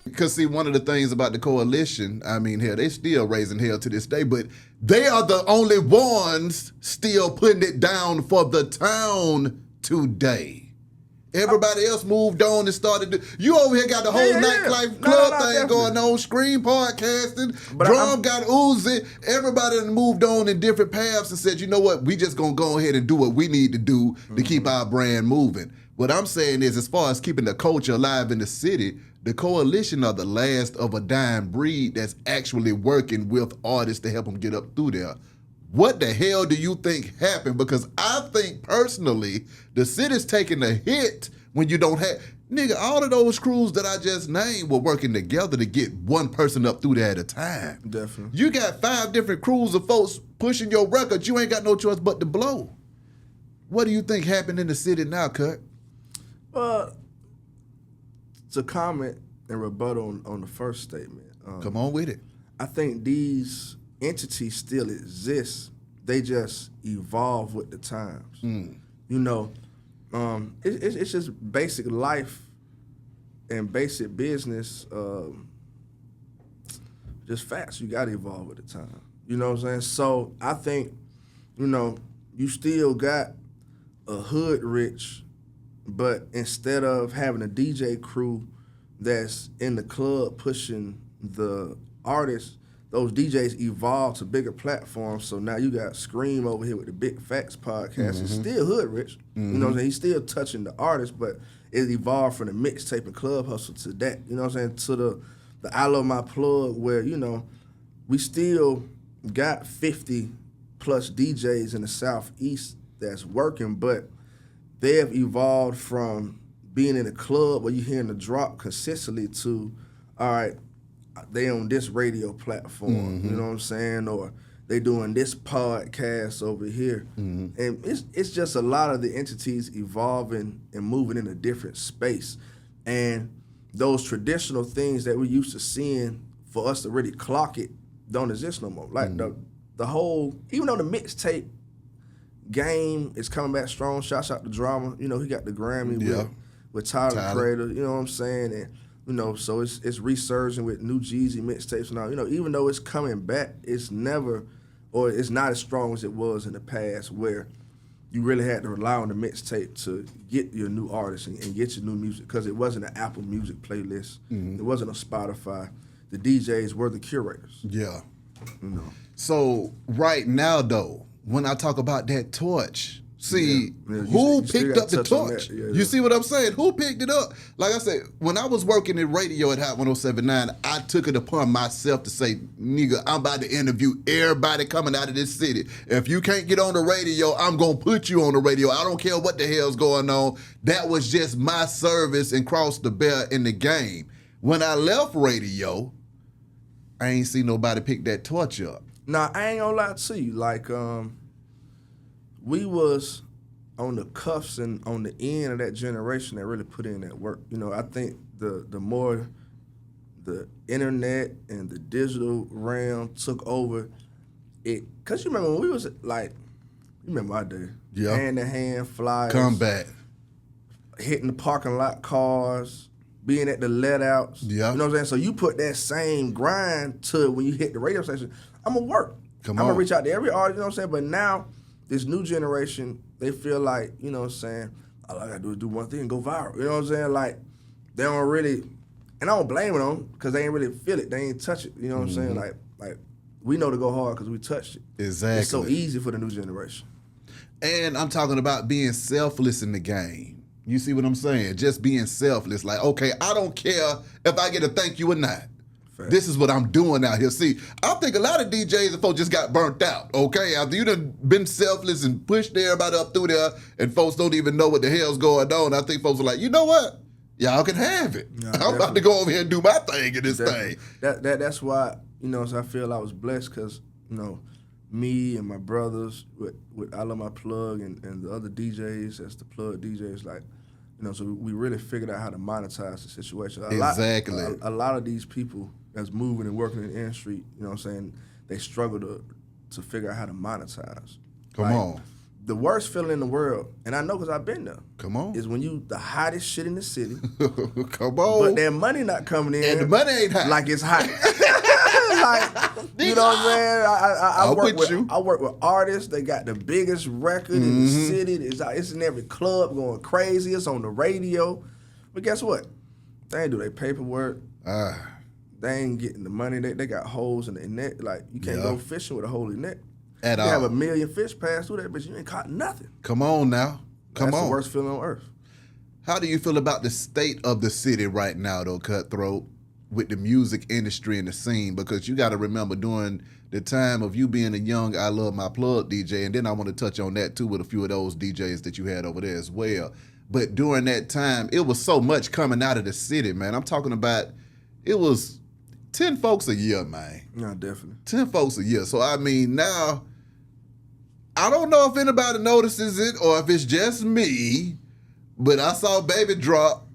Because see, one of the things about the coalition, I mean, hell, they still raising hell to this day, but they are the only ones still putting it down for the town today. Everybody else moved on and started. You over here got the whole nightlife club thing going on, screen podcasting, but drum got Uzi. Everybody done moved on in different paths and said, you know what, we just gonna go ahead and do what we need to do to keep our brand moving. What I'm saying is, as far as keeping the culture alive in the city, the coalition are the last of a dying breed that's actually working with artists to help them get up through there. What the hell do you think happened? Because I think personally, the city's taking a hit when you don't have... Nigga, all of those crews that I just named were working together to get one person up through there at a time. Definitely. You got 5 different crews of folks pushing your record. You ain't got no choice but to blow. What do you think happened in the city now, Kutt? To comment and rebuttal on the first statement. Come on with it. I think these entities still exist. They just evolve with the times. You know, it's just basic life and basic business, just facts. You got to evolve with the time. You know what I'm saying? So I think, you know, you still got a hood rich, but instead of having a DJ crew that's in the club pushing the artists, those DJs evolved to bigger platforms. So now you got Scream over here with the Big Facts podcast. It's still hood rich. You know what I'm saying? He's still touching the artist, but it evolved from the mixtape and club hustle to that. You know what I'm saying? To the I Love My Plug, where, you know, we still got 50 plus DJs in the Southeast that's working, but they have evolved from being in a club where you're hearing the drop consistently to, all right, they on this radio platform, you know what I'm saying? Or they doing this podcast over here. And it's just a lot of the entities evolving and moving in a different space. And those traditional things that we used to seeing for us to really clock it don't exist no more. Like the whole, even though the mixtape game is coming back strong, shouts out to Drama, you know, he got the Grammy with Tyler Creator, you know what I'm saying? And you know, so it's resurging with new Jeezy mixtapes and all. You know, even though it's coming back, it's never, or it's not as strong as it was in the past, where you really had to rely on the mixtape to get your new artists and get your new music, because it wasn't an Apple Music playlist. It wasn't on Spotify. The DJs were the curators. Yeah. You know. So right now, though, when I talk about that torch, see, who picked up the torch? You see what I'm saying? Who picked it up? Like I said, when I was working in radio at Hot 107.9, I took it upon myself to say, nigga, I'm about to interview everybody coming out of this city. If you can't get on the radio, I'm going to put you on the radio. I don't care what the hell's going on. That was just my service and cross the bear in the game. When I left radio, I ain't seen nobody pick that torch up. Nah, I ain't gonna lie to you. Like, we was on the cuffs and on the end of that generation that really put in that work. You know, I think the more the internet and the digital realm took over it, because you remember when we was like, you remember I did, hand-to-hand flyers. Combat. Hitting the parking lot cars, being at the let-outs. Yeah. You know what I'm saying? So you put that same grind to when you hit the radio station, I'm going to work. I'm going to reach out to every artist, you know what I'm saying? But now, this new generation, they feel like, you know what I'm saying, all I gotta do is do one thing and go viral. You know what I'm saying? Like, they don't really, and I don't blame them because they ain't really feel it. They ain't touch it. You know what I'm saying? Like we know to go hard because we touched it. Exactly. It's so easy for the new generation. And I'm talking about being selfless in the game. You see what I'm saying? Just being selfless. Like, okay, I don't care if I get a thank you or not. This is what I'm doing out here. See, I think a lot of DJs and folks just got burnt out, okay? After you done been selfless and pushed everybody up through there and folks don't even know what the hell's going on, I think folks are like, you know what? Y'all can have it. Yeah, I'm about to go over here and do my thing in this thing. That's why, you know, so I feel I was blessed because, you know, me and my brothers with I Love My Plug and the other DJs, that's the plug DJs, like, you know, so we really figured out how to monetize the situation. A lot of these people that's moving and working in the industry, you know what I'm saying, they struggle to figure out how to monetize. Come on. the worst feeling in the world, and I know because I've been there. Come on. Is when you the hottest shit in the city. Come on. But their money not coming in. And the money ain't hot. Like it's hot. Like, you know what I'm saying? I work with artists. They got the biggest record in the city. It's in every club going crazy. It's on the radio. But guess what? They ain't do their paperwork. They ain't getting the money. They got holes in the net. Like, you can't go fishing with a hole in the net. At all. You have a million fish pass through that, but you ain't caught nothing. Come on now. Come on. That's the worst feeling on earth. How do you feel about the state of the city right now, though, Cutthroat, with the music industry and the scene? Because you got to remember during the time of you being a young I Love My Plug DJ, and then I want to touch on that too with a few of those DJs that you had over there as well. But during that time, it was so much coming out of the city, man. I'm talking about it was 10 folks a year, man. No, definitely. 10 folks a year. So, I mean, now, I don't know if anybody notices it or if it's just me, but I saw Baby drop,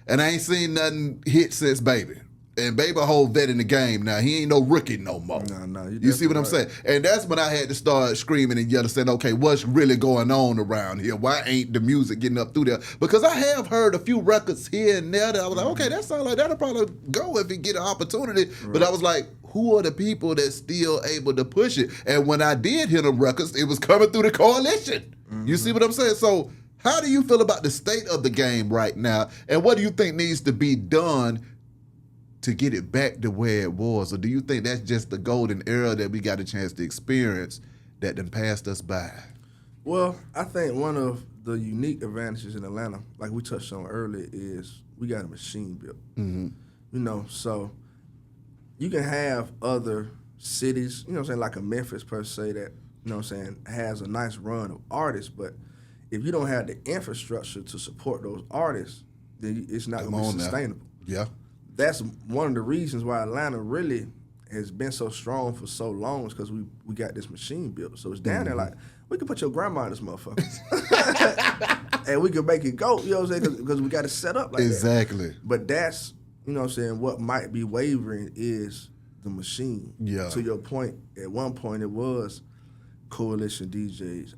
and I ain't seen nothing hit since Baby. And Baby a whole vet in the game now. He ain't no rookie no more. No. You see what I'm saying? And that's when I had to start screaming and yelling, saying, okay, what's really going on around here? Why ain't the music getting up through there? Because I have heard a few records here and there that I was like, okay, that sounds like that'll probably go if you get an opportunity. Right. But I was like, who are the people that's still able to push it? And when I did hit them records, it was coming through the coalition. You see what I'm saying? So how do you feel about the state of the game right now? And what do you think needs to be done to get it back to where it was? Or do you think that's just the golden era that we got a chance to experience that done passed us by? Well, I think one of the unique advantages in Atlanta, like we touched on earlier, is we got a machine built. You know, so you can have other cities, you know what I'm saying, like a Memphis per se that, you know what I'm saying, has a nice run of artists, but if you don't have the infrastructure to support those artists, then it's not going to be sustainable. Yeah. That's one of the reasons why Atlanta really has been so strong for so long is because we got this machine built. So it's down there like, we can put your grandma in this motherfucker. And we can make it go, you know what I'm saying, because we got it set up like that. Exactly. But that's, you know what I'm saying, what might be wavering is the machine. Yeah. To your point, at one point it was coalition DJs.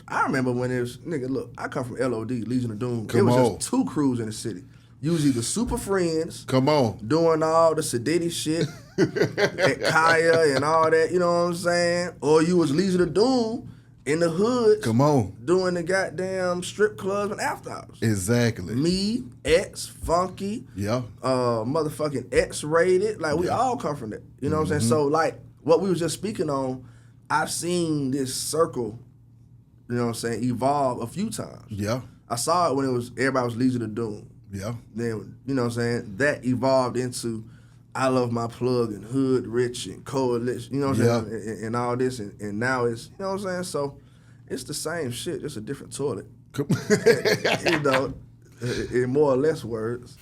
I remember when it was, nigga, look, I come from LOD, Legion of Doom. It was just 2 crews in the city. Usually the Super Friends. Come on. Doing all the Sadiddy shit at Kaya and all that, you know what I'm saying? Or you was Legion of Doom in the hood. Come on. Doing the goddamn strip clubs and after hours. Exactly. Me, X, Funky. Yeah. Motherfucking X-rated. Like, we all come from that. You know what I'm saying? So, like, what we was just speaking on, I've seen this circle, you know what I'm saying, evolve a few times. Yeah. I saw it when everybody was Legion of Doom. Yeah. Then, you know what I'm saying, that evolved into I Love My Plug and Hood Rich and Coalition, you know what I'm saying, and all this, and now it's, you know what I'm saying, so it's the same shit, just a different toilet. You know, in more or less words.